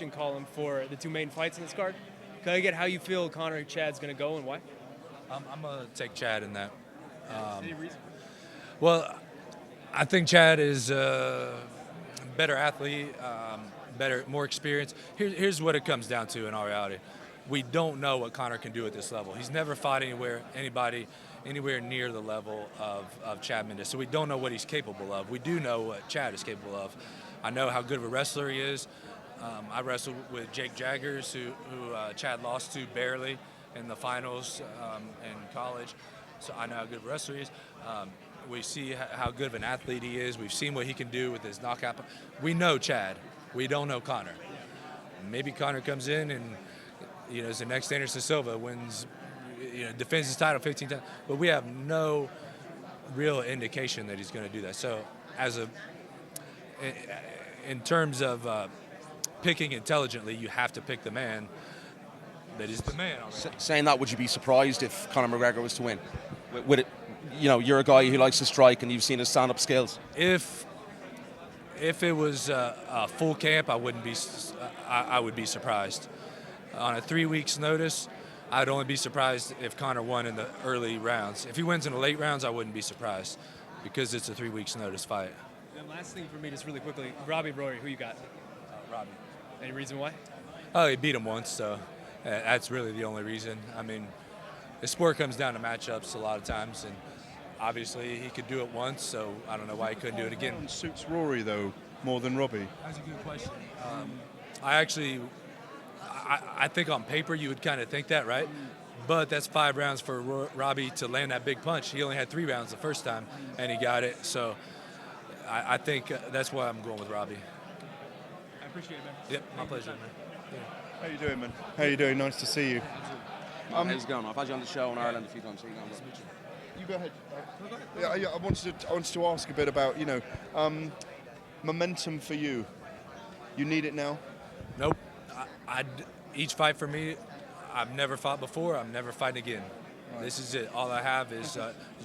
prediction column for the two main fights in this card. Can I get how you feel Conor and Chad's going to go and why? I'm going to take Chad in that. Any reason? Well, I think Chad is a better athlete, more experience. Here's what it comes down to in all reality. We don't know what Conor can do at this level. He's never fought anybody anywhere near the level of Chad Mendes. So we don't know what he's capable of. We do know what Chad is capable of. I know how good of a wrestler he is. I wrestled with Jake Jaggers, who Chad lost to barely in the finals in college. So I know how good of a wrestler he is. We see how good of an athlete he is. We've seen what he can do with his knockout. We know Chad. We don't know Conor. Maybe Conor comes in and is the next Anderson Silva, wins, defends his title 15 times. But we have no real indication that he's going to do that. So in terms of picking intelligently, you have to pick the man that is the man. Saying that, would you be surprised if Conor McGregor was to win? Would it? You're a guy who likes to strike, and you've seen his stand-up skills. If it was a full camp, I would be surprised. On a 3 weeks notice, I'd only be surprised if Conor won in the early rounds. If he wins in the late rounds, I wouldn't be surprised because it's a 3 weeks notice fight. And last thing for me, just really quickly, Robbie Rory, who you got? Robbie. Any reason why? Oh, he beat him once, so that's really the only reason. I mean, the sport comes down to matchups a lot of times, and obviously he could do it once, so I don't know why he couldn't do it again. Suits Rory, though, more than Robbie. That's a good question. I think on paper you would kind of think that, right? But that's 5 rounds for Robbie to land that big punch. He only had 3 rounds the first time, and he got it. So I think that's why I'm going with Robbie. I appreciate it, man. Yep, my pleasure, man. Yeah. How you doing, man? How you doing? Nice to see you. How's it going? I've had you on the show in Ireland a few times. You go ahead. Yeah, I wanted to ask a bit about momentum for you. You need it now? Nope. Each fight for me, I've never fought before. I'm never fighting again. Right. This is it. All I have is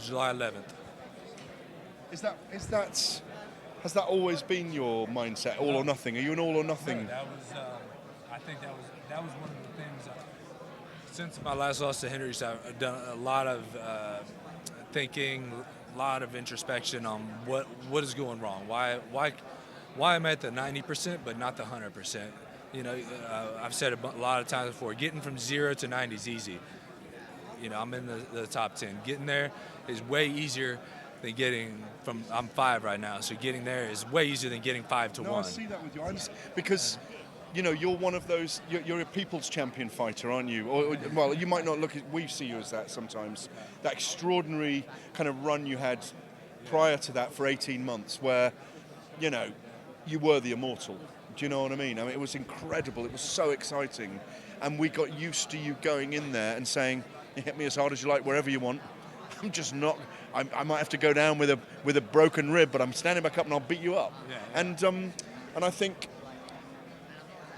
July 11th. Has that always been your mindset? All or nothing? Are you an all or nothing? No, I think that was one of the things. Since my last loss to Henry, I've done a lot of thinking, a lot of introspection on what is going wrong. Why I'm at the 90% but not the 100%. I've said a lot of times before, getting from 0 to 90 is easy. I'm in the top 10. Getting there is way easier than getting from, I'm 5 right now, so getting there is way easier than getting 5 to 1. I see that with you. Because, you're one of those, you're a people's champion fighter, aren't you? Well, you might not we see you as that sometimes. That extraordinary kind of run you had prior to that for 18 months where, you were the immortal. Do you know what I mean? It was incredible. It was so exciting. And we got used to you going in there and saying, hit me as hard as you like, wherever you want. I'm just not. I might have to go down with a broken rib, but I'm standing back up and I'll beat you up. Yeah. And I think,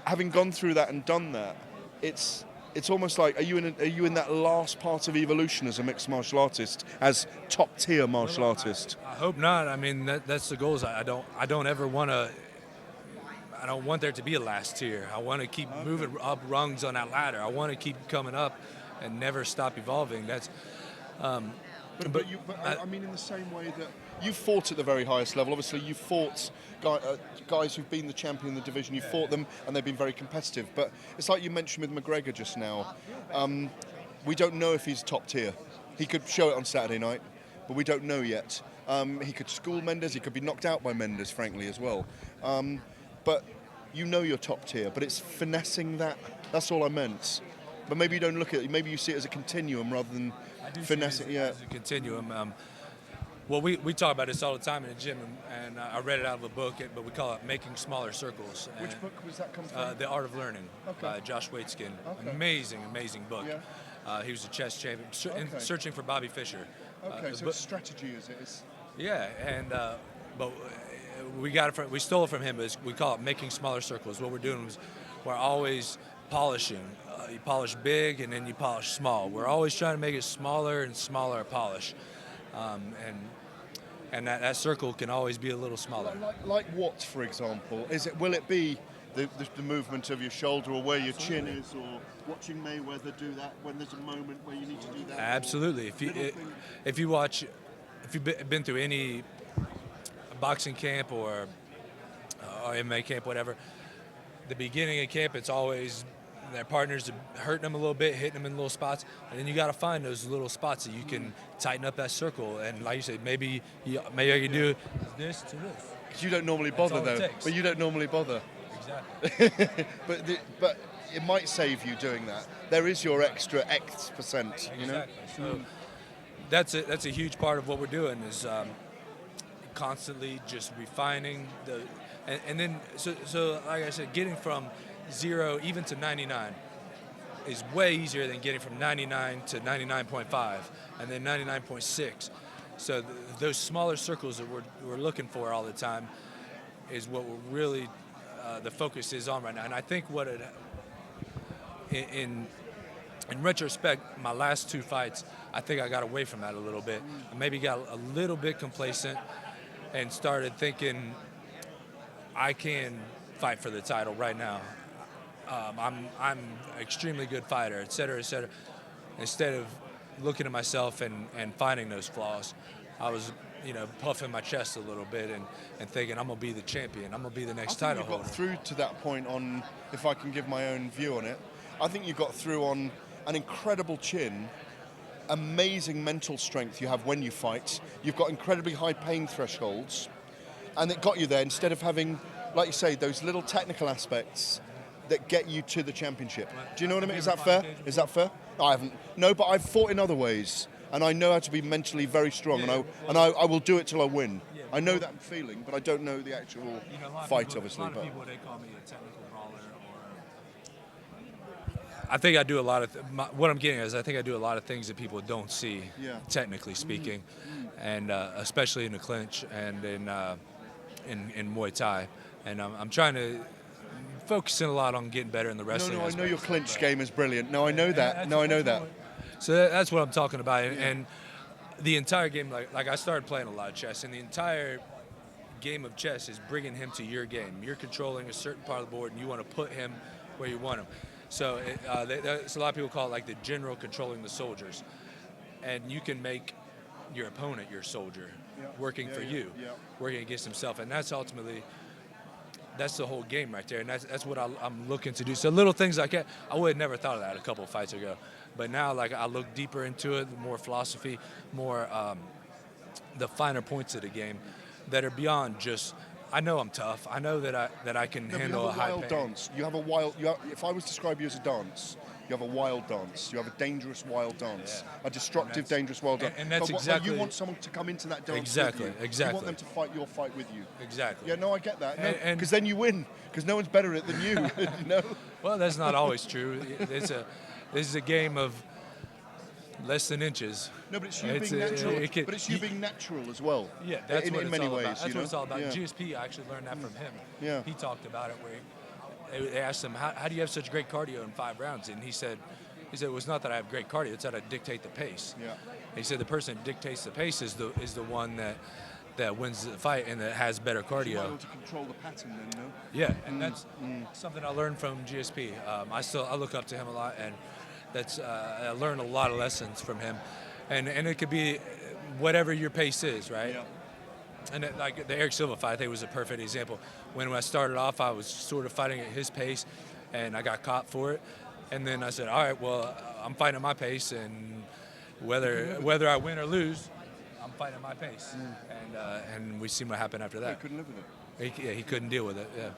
having gone through that and done that, it's almost like, are you in that last part of evolution as a mixed martial artist, as top tier martial artist? I hope not. I mean, that's the goal. I don't ever want to. I don't want there to be a last tier. I want to keep moving up rungs on that ladder. I want to keep coming up and never stop evolving. That's. I mean, in the same way that you fought at the very highest level. Obviously, you fought guys who've been the champion of the division. You fought them, and they've been very competitive. But it's like you mentioned with McGregor just now. We don't know if he's top tier. He could show it on Saturday night, but we don't know yet. He could school Mendes. He could be knocked out by Mendes, frankly, as well. But you're top tier. But it's finessing that. That's all I meant. But maybe you don't look at it. Maybe you see it as a continuum rather than finessing. As a continuum. Well, we talk about this all the time in the gym, and I read it out of a book, but we call it Making Smaller Circles. Which book was that come from? The Art of Learning by Josh Waitzkin. Okay. Amazing book. Yeah. He was a chess champion, searching for Bobby Fischer. Okay, so it's strategy as it is. Yeah, and but we stole it from him, but we call it Making Smaller Circles. What we're doing is we're always polishing. You polish big, and then you polish small. We're always trying to make it smaller and smaller polish. And that circle can always be a little smaller. Like what, for example? Will it be the movement of your shoulder or where your chin is, or watching Mayweather do that when there's a moment where you need to do that? Absolutely. If you watch, if you've been through any boxing camp or MMA camp, whatever, the beginning of camp, it's always their partners are hurting them a little bit, hitting them in little spots, and then you got to find those little spots that you can tighten up that circle. And like you said, maybe I can do this to this. Because you don't normally bother though. But you don't normally bother. Exactly. but it might save you doing that. There is your extra X%. You know. So that's a huge part of what we're doing is constantly just refining and then so like I said, getting from 0 even to 99 is way easier than getting from 99 to 99.5 and then 99.6. So those smaller circles that we're looking for all the time is what we're really the focus is on right now. And I think what in retrospect, my last 2 fights, I think I got away from that a little bit. I maybe got a little bit complacent and started thinking I can fight for the title right now. I'm an extremely good fighter, et cetera, instead of looking at myself and finding those flaws. I was, puffing my chest a little bit and thinking I'm going to be the champion. I'm going to be the next title holder. I think you got through to that point on, if I can give my own view on it, I think you got through on an incredible chin, amazing mental strength you have when you fight. You've got incredibly high pain thresholds, and it got you there instead of having, like you say, those little technical aspects that get you to the championship. Do you know what I mean? Is that fair? Is that fair? I haven't. No, but I've fought in other ways, and I know how to be mentally very strong, and I will do it till I win. I know that feeling, but I don't know the actual fight, obviously. A lot of people, they call me a technical brawler, I think I do a lot of what I'm getting at is I think I do a lot of things that people don't see, technically speaking, and especially in the clinch and in Muay Thai, and I'm trying to focus in a lot on getting better in the wrestling. No, I know your clinch game is brilliant. No, I know that. No, I know that. So that's what I'm talking about, and the entire game, like I started playing a lot of chess, and the entire game of chess is bringing him to your game. You're controlling a certain part of the board, and you want to put him where you want him. So a lot of people call it like the general controlling the soldiers, and you can make your opponent your soldier, working for you, working against himself, and that's ultimately the whole game right there, and that's what I'm looking to do. So little things like that, I would have never thought of that a couple of fights ago, but now like I look deeper into it, more philosophy, more the finer points of the game that are beyond just. I know I'm tough. I know that I can handle a high pain. Dance. You have a wild. If I was to describe you as a dance, you have a wild dance. You have a dangerous wild dance, a destructive, dangerous wild dance. And that's exactly. You want someone to come into that dance. Exactly. With you. Exactly. You want them to fight your fight with you. Exactly. Yeah. No, I get that. Because then you win. Because no one's better at it than you. You know. Well, that's not always true. This is a game of less than inches. No, but it's you being natural. But it's you being natural as well. Yeah, that's in what it's many all ways. about. That's what it's all about. Yeah. GSP, I actually learned that from him. Yeah. He talked about it where they asked him, how do you have such great cardio in 5 rounds? And he said, well, it's not that I have great cardio, it's that I dictate the pace. Yeah. He said the person that dictates the pace is the one that wins the fight and that has better cardio. You're able to control the pattern then, no? Yeah, and that's something I learned from GSP. I look up to him a lot, and I learned a lot of lessons from him. And it could be whatever your pace is, right? Yeah. And like the Eric Silva fight, I think was a perfect example. When I started off, I was sort of fighting at his pace, and I got caught for it. And then I said, all right, well, I'm fighting at my pace, and whether I win or lose, I'm fighting at my pace. And we seen what happened after that. He couldn't live with it. He couldn't deal with it. Yeah.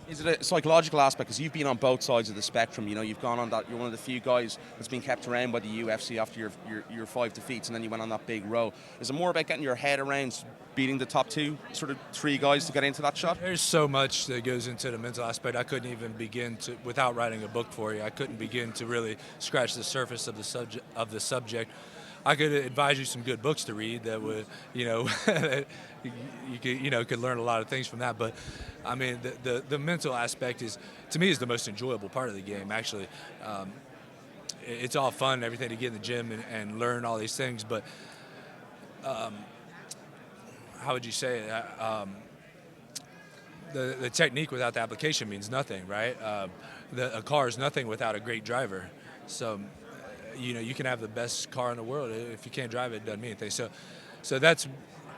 Is it a psychological aspect? Because you've been on both sides of the spectrum. You've gone on that. You're one of the few guys that's been kept around by the UFC after your 5 defeats, and then you went on that big row. Is it more about getting your head around beating the top 2, sort of 3 guys to get into that shot? There's so much that goes into the mental aspect. I couldn't even begin to, without writing a book for you, I couldn't begin to really scratch the surface of the subject. I could advise you some good books to read that would, you could learn a lot of things from that. But I mean, the mental aspect to me, is the most enjoyable part of the game. Actually, it's all fun and everything to get in the gym and learn all these things. But how would you say it? the technique without the application means nothing, right? A car is nothing without a great driver. So, you can have the best car in the world. If you can't drive it, it doesn't mean anything. So that's,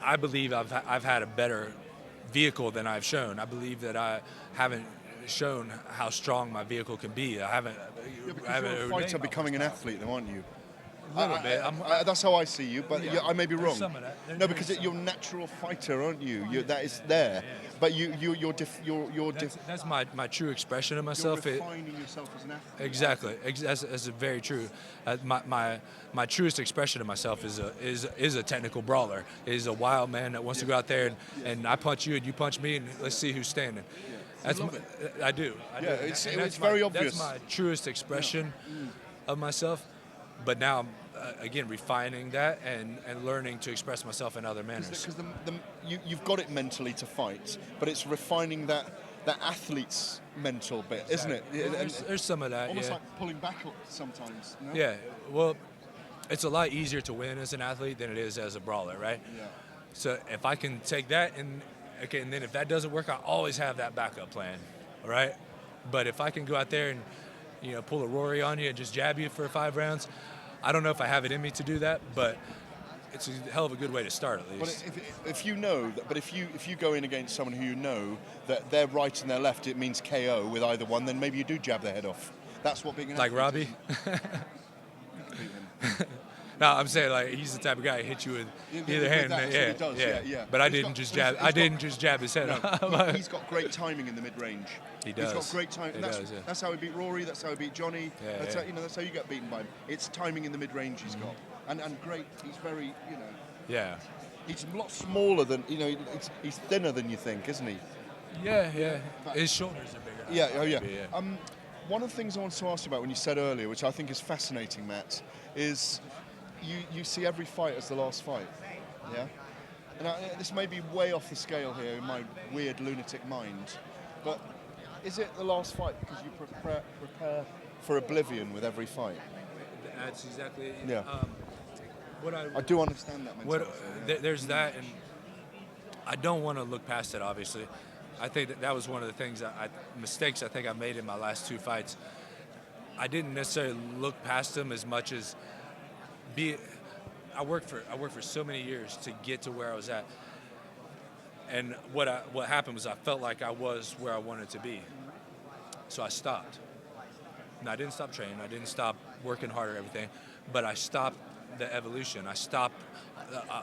I believe I've had a better vehicle than I've shown. I believe that I haven't shown how strong my vehicle can be. I haven't. You're a fighter becoming an athlete, though, aren't you? A little bit. That's how I see you, but I may be There's wrong. some of that. No, because you're a natural fighter, aren't you? That is there. But you're That's my true expression of myself. You're refining yourself as an athlete. Exactly. That's very true. My truest expression of myself is a technical brawler. Is a wild man that wants to go out there and I punch you and you punch me and let's see who's standing. That's I do. It's very obvious. That's my truest expression of myself. But now I'm again refining that and learning to express myself in other manners. Because you've got it mentally to fight, but it's refining that athlete's mental bit, isn't it? There's some of that. Almost like pulling back sometimes. No? Yeah. Well, it's a lot easier to win as an athlete than it is as a brawler, right? Yeah. So if I can take that and then if that doesn't work, I always have that backup plan, all right? But if I can go out there and pull a Rory on you and just jab you for 5 rounds, I don't know if I have it in me to do that, but it's a hell of a good way to start at least. But if you go in against someone who you know that they're right and they're left, it means KO with either one, then maybe you do jab their head off. That's what being an like athlete Robbie. No, I'm saying like he's the type of guy who hit you with either hand. Yeah. But I didn't just jab his head off. He's got great timing in the mid-range. He does. He's got great timing. That's how he beat Rory. That's how he beat Johnny. Yeah, that's how you get beaten by him. It's timing in the mid-range he's got, and great. He's very Yeah. He's a lot smaller than he's thinner than you think, isn't he? Yeah. His shoulders are bigger. Yeah. One of the things I wanted to ask you about when you said earlier, which I think is fascinating, Matt, is you see every fight as the last fight. Yeah. And this may be way off the scale here in my weird lunatic mind, but is it the last fight because you prepare for oblivion with every fight? That's exactly. Yeah. I do understand that mentality. There's that, and I don't want to look past it. Obviously, I think that was one of the things mistakes I think I made in my last 2 fights. I didn't necessarily look past them as much as I worked for so many years to get to where I was at, and what happened was I felt like I was where I wanted to be, so I stopped. And I didn't stop training. I didn't stop working harder, everything, but I stopped the evolution. I stopped.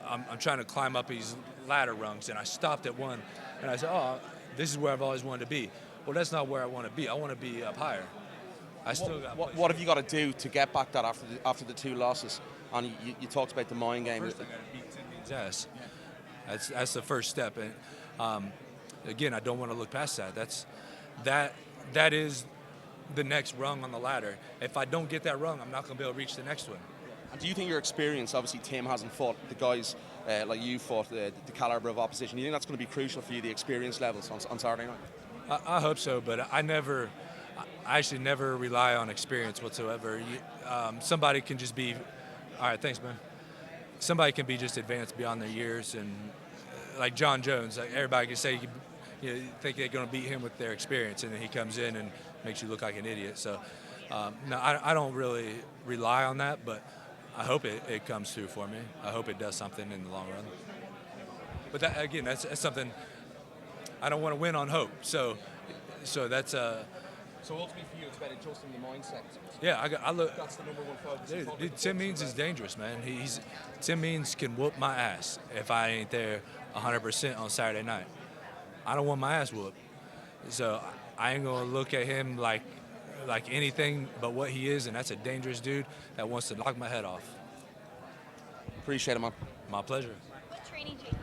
I'm trying to climb up these ladder rungs, and I stopped at one, and I said, "Oh, this is where I've always wanted to be." Well, that's not where I want to be. I want to be up higher. What have you got to do to get back that after the 2 losses? And you talked about the mind game. First, I got to beat Tim Means' ass. That's the first step. And again, I don't want to look past that. That is the next rung on the ladder. If I don't get that rung, I'm not going to be able to reach the next one. And do you think your experience, obviously Tim hasn't fought the guys like you fought, the caliber of opposition, do you think that's going to be crucial for you, the experience levels on Saturday night? I hope so, but I actually never rely on experience whatsoever. Somebody can just be, all right, thanks, man. Somebody can be just advanced beyond their years, and like John Jones, like everybody can say, you think they're going to beat him with their experience, and then he comes in and makes you look like an idiot. So, no, I don't really rely on that, but I hope it comes through for me. I hope it does something in the long run. But that, again, that's something I don't want to win on hope. So that's So ultimately for you, it's about adjusting the mindset. Yeah, I look. That's the number one focus. Dude, Tim Means is dangerous, man. Tim Means can whoop my ass if I ain't there 100% on Saturday night. I don't want my ass whooped, so I ain't gonna look at him like anything but what he is, and that's a dangerous dude that wants to knock my head off. Appreciate it, man. My pleasure. What training do you